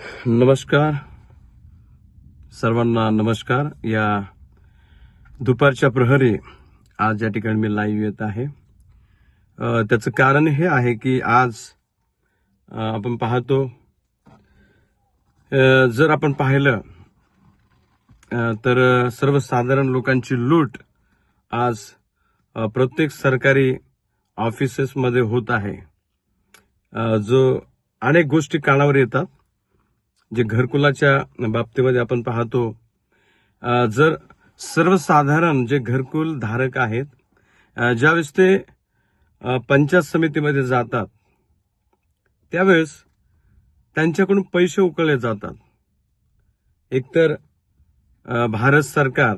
नमस्कार सर्वांना नमस्कार. या दुपारच्या प्रहरी आज या ठिकाणी मी लाईव्ह येत आहे. त्याचं कारण हे आहे की आज आपण पाहतो, जर आपण पाहिलं तर सर्वसाधारण लोकांची लूट आज प्रत्येक सरकारी ऑफिसेसमध्ये होत आहे. जो अनेक गोष्टी कानावर येतात. जे घरकुलाच्या बाबतीमध्ये आपण पाहतो, जर सर्वसाधारण जे घरकुल धारक आहेत, ज्यावेळेस ते पंचायत समितीमध्ये जातात त्यावेळेस त्यांच्याकडून पैसे उकळले जातात. एकतर भारत सरकार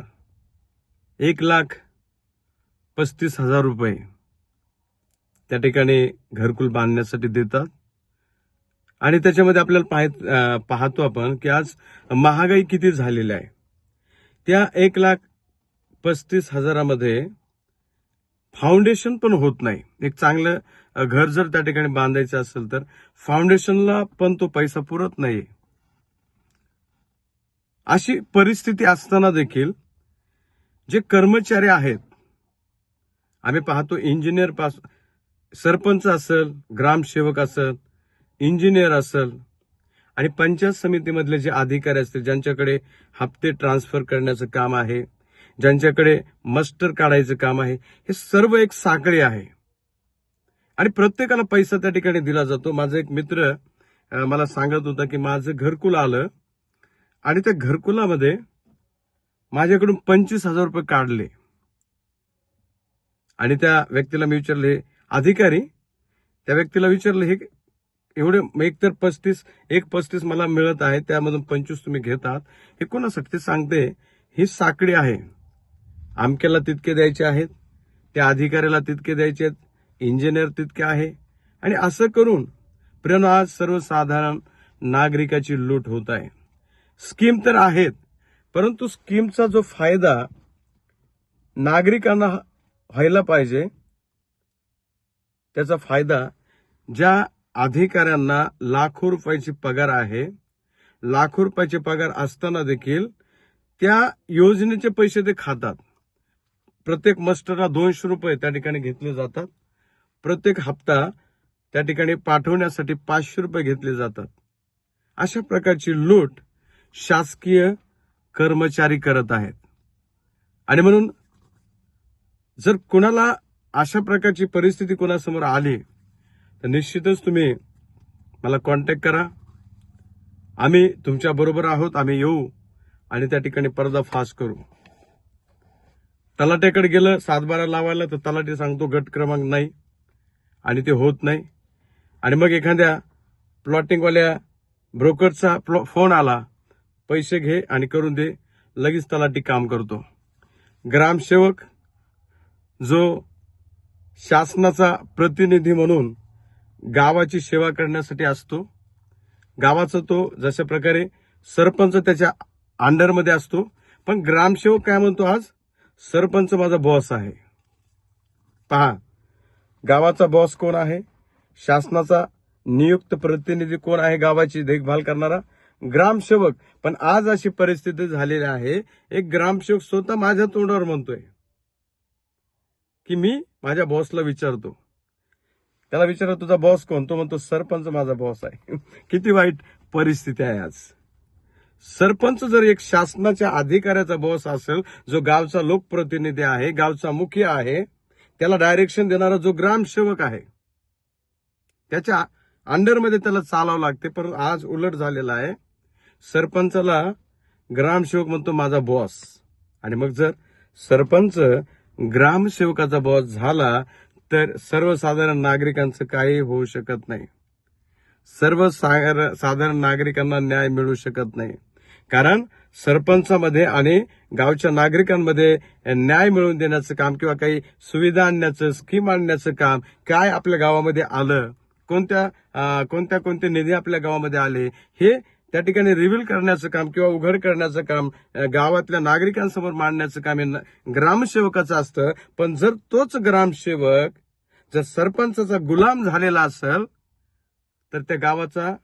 1,35,000 रुपये त्या ठिकाणी घरकुल बांधण्यासाठी देतात. आणि त्याच्यामध्ये आपल्याला पाहतो आपण की आज महागाई किती झालेली आहे. त्या 1,35,000 मध्ये फाउंडेशन पण होत नाही. एक चांगलं घर जर त्या ठिकाणी बांधायचं असेल तर फाउंडेशनला पण तो पैसा पुरत नाही. अशी परिस्थिती असताना देखील जे कर्मचारी आहेत, आम्ही पाहतो इंजिनियर पासून सरपंच असेल, ग्रामसेवक असेल, इंजिनियर असेल आणि पंचायत समितीमधले जे अधिकारी असतील, ज्यांच्याकडे हप्ते ट्रान्सफर करण्याचं काम आहे, ज्यांच्याकडे मस्टर काढायचं काम आहे, हे सर्व एक साखळी आहे आणि प्रत्येकाला पैसा त्या ठिकाणी दिला जातो. माझा एक मित्र मला सांगत होता की माझं घरकुल आलं आणि त्या घरकुलामध्ये माझ्याकडून 25,000 रुपये काढले. आणि त्या व्यक्तीला मी विचारले, अधिकारी त्या व्यक्तीला विचारलं, हे एवढे एकतर 35 मला मिळत आहे, त्यामधून 25 तुम्ही घेतात, हे कोणासाठी? ते सांगते ही साखळी आहे. आमक्याला तितके द्यायचे आहेत, त्या अधिकाऱ्याला तितके द्यायचे आहेत, इंजिनियर तितके आहे. आणि असं करून प्रियानो आज सर्वसाधारण नागरिकाची लूट होत आहे. स्कीम तर आहेत, परंतु स्कीमचा जो फायदा नागरिकांना व्हायला पाहिजे, त्याचा फायदा ज्या अधिकाऱ्यांना लाखो रुपयाची पगार आहे, लाखो रुपयाचे पगार असताना देखील त्या योजनेचे पैसे ते खातात. प्रत्येक मस्टरला 200 रुपये त्या ठिकाणी घेतले जातात. प्रत्येक हप्ता त्या ठिकाणी पाठवण्यासाठी 500 रुपये घेतले जातात. अशा प्रकारची लूट शासकीय कर्मचारी करत आहेत. आणि म्हणून जर कुणाला अशा प्रकारची परिस्थिती कोणासमोर आली तर निश्चितच तुम्ही मला कॉन्टॅक्ट करा. आम्ही तुमच्या बरोबर आहोत. आम्ही येऊ आणि त्या ठिकाणी पर्दाफाश करू. तलाट्याकडे गेलं 7-12 लावायला तर तलाठी सांगतो गट क्रमांक नाही आणि ते होत नाही. आणि मग एखाद्या प्लॉटिंगवाल्या ब्रोकरचा फोन आला, पैसे घे आणि करून दे, लगेच तलाठी काम करतो. ग्रामसेवक जो शासनाचा प्रतिनिधी म्हणून गावाची सेवा करण्यासाठी असतो, गावाचा तो जशा प्रकारे सरपंच त्याच्या अंडरमध्ये असतो, पण ग्रामसेवक काय म्हणतो, आज सरपंच माझा बॉस आहे. पहा, गावाचा बॉस कोण आहे? शासनाचा नियुक्त प्रतिनिधी कोण आहे? गावाची देखभाल करणारा ग्रामसेवक. पण आज अशी परिस्थिती झालेली आहे, एक ग्रामसेवक स्वतः माझ्या तोंडावर म्हणतोय की मी माझ्या बॉसला विचारतो. त्याला विचारतो तुझा बॉस कोण? तो म्हणतो सरपंच माझा बॉस आहे. किती वाईट परिस्थिती आहे आज. सरपंच जर एक शासनाच्या अधिकाऱ्याचा बॉस असेल, जो गावचा लोकप्रतिनिधी आहे, गावचा मुखिया आहे, त्याला डायरेक्शन देणारा जो ग्रामसेवक आहे, त्याच्या अंडरमध्ये त्याला चालावं लागते. पण आज उलट झालेला आहे, सरपंचाला ग्रामसेवक म्हणतो माझा बॉस. आणि मग जर सरपंच ग्रामसेवकाचा बॉस झाला तर सर्वसाधारण नागरिकांचं काही होऊ शकत नाही. सर्वसाधारण नागरिकांना न्याय मिळू शकत नाही. कारण सरपंचामध्ये आणि गावच्या नागरिकांमध्ये न्याय मिळवून देण्याचं काम किंवा काही सुविधा आणण्याचं, स्कीम आणण्याचं काम, काय आपल्या गावामध्ये आलं, कोणत्या निधी आपल्या गावामध्ये आले, हे त्या ठिकाणी रिव्हील करण्याचं काम किंवा उघड करण्याचं काम, गावातल्या नागरिकांसमोर मांडण्याचं काम ग्रामसेवकाचं असतं. पण जर तोच ग्रामसेवक जर सरपंचाचा गुलाम झालेला असेल तर त्या गावाचा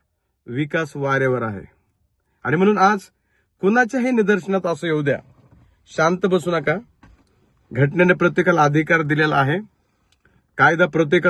विकास वाऱ्यावर आहे. आणि म्हणून आज कुणाच्याही निदर्शनात असं येऊ द्या, शांत बसू नका. घटनेने प्रत्येकाला अधिकार दिलेला आहे. कायदा प्रत्येकाचा